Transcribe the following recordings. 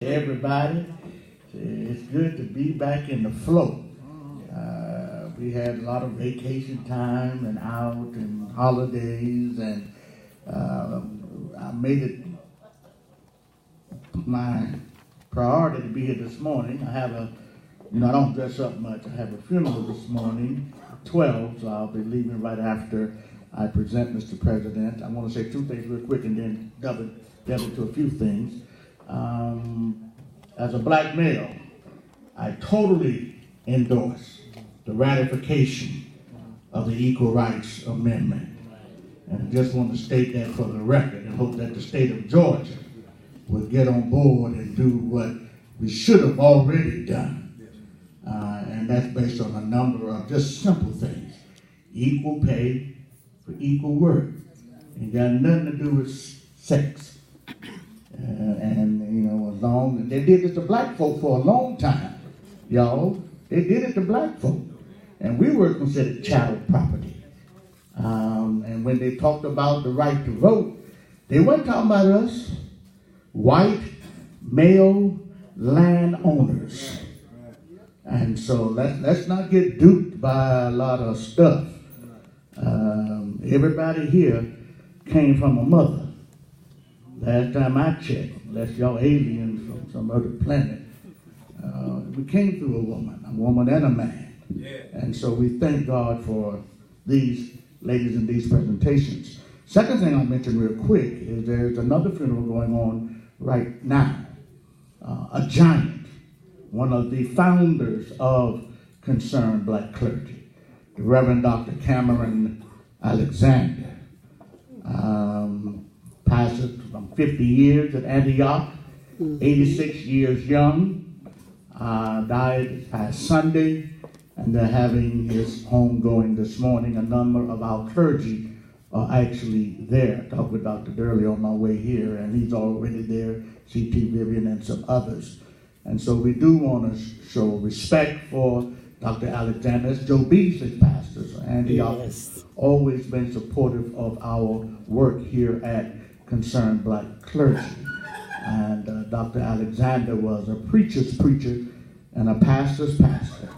Everybody, it's good to be back in the flow. We had a lot of vacation time and out and holidays, and I made it my priority to be here this morning. I have I don't dress up much. I have a funeral this morning, 12, so I'll be leaving right after I present Mr. President. I want to say two things real quick and then delve into a few things. As a black male, I totally endorse the ratification of the Equal Rights Amendment. And I just want to state that for the record and hope that the state of Georgia will get on board and do what we should have already done. And that's based on a number of just simple things. Equal pay for equal work. Ain't got nothing to do with sex. As long they did it to black folk for a long time, y'all. They did it to black folk, and we were considered chattel property. And when they talked about the right to vote, they weren't talking about us, white male landowners. And so let's not get duped by a lot of stuff. Everybody here came from a mother. Last time I checked, unless y'all aliens from some other planet, we came through a woman and a man. Yeah. And so we thank God for these ladies in these presentations. Second thing I'll mention real quick is there's another funeral going on right now. A giant, one of the founders of Concerned Black Clergy, the Reverend Dr. Cameron Alexander. Pastor from 50 years at Antioch, 86 years young, died past Sunday, and they're having his home going this morning. A number of our clergy are actually there. I talked with Dr. Durley on my way here, and he's already there, C.T. Vivian and some others. And so we do want to show respect for Dr. Alexander. As Joe Beasley's pastors, Antioch has always been supportive of our work here at Concerned Black Clergy. And Dr. Alexander was a preacher's preacher and a pastor's pastor.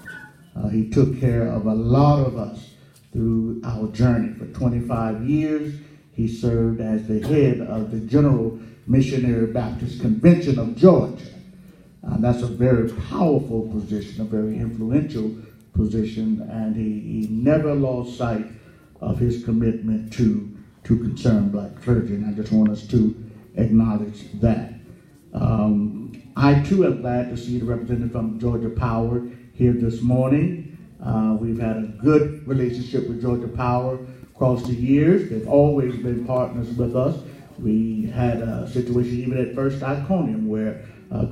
He took care of a lot of us through our journey. For 25 years, he served as the head of the General Missionary Baptist Convention of Georgia. That's a very powerful position, a very influential position, and he never lost sight of his commitment to Concerned Black Clergy, and I just want us to acknowledge that. I too am glad to see the representative from Georgia Power here this morning. We've had a good relationship with Georgia Power across the years. They've always been partners with us. We had a situation even at First Iconium where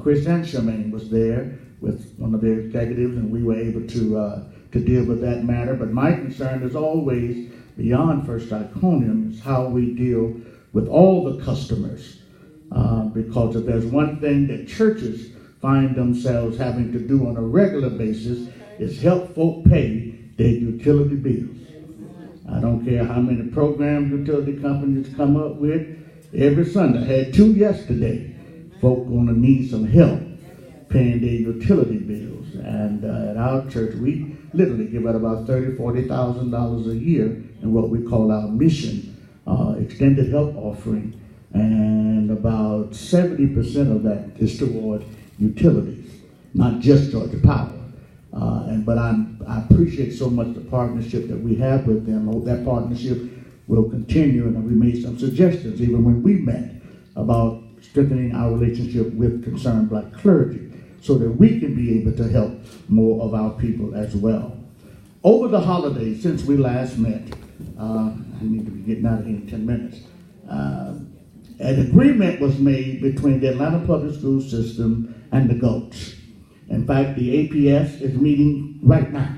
Chris and Charmaine was there with one of their executives, and we were able to deal with that matter. But my concern is always beyond First Iconium is how we deal with all the customers. Because if there's one thing that churches find themselves having to do on a regular basis is help folk pay their utility bills. I don't care how many programs utility companies come up with. Every Sunday, I had 2 yesterday. Folk gonna need some help paying their utility bills. And at our church, we literally give out about $30,000, $40,000 a year in what we call our mission extended help offering. And about 70% of that is toward utilities, not just Georgia Power. But I appreciate so much the partnership that we have with them. I hope that partnership will continue, and we made some suggestions even when we met about strengthening our relationship with Concerned Black Clergy so that we can be able to help more of our people as well. Over the holidays, since we last met, I need to be getting out of here in 10 minutes, an agreement was made between the Atlanta Public School System and the GOATs. In fact, the APS is meeting right now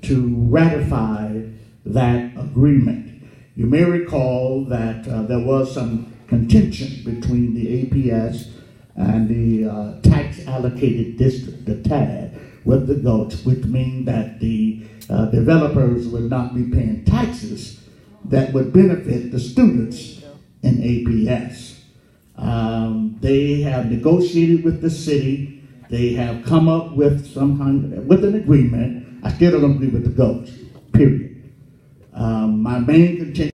to ratify that agreement. You may recall that there was some contention between the APS and the tax allocated district, the TAD, with the GOATs, which means that the developers would not be paying taxes that would benefit the students in APS. They have negotiated with the city. They have come up with with an agreement. I still don't agree with the goats, period. My main contention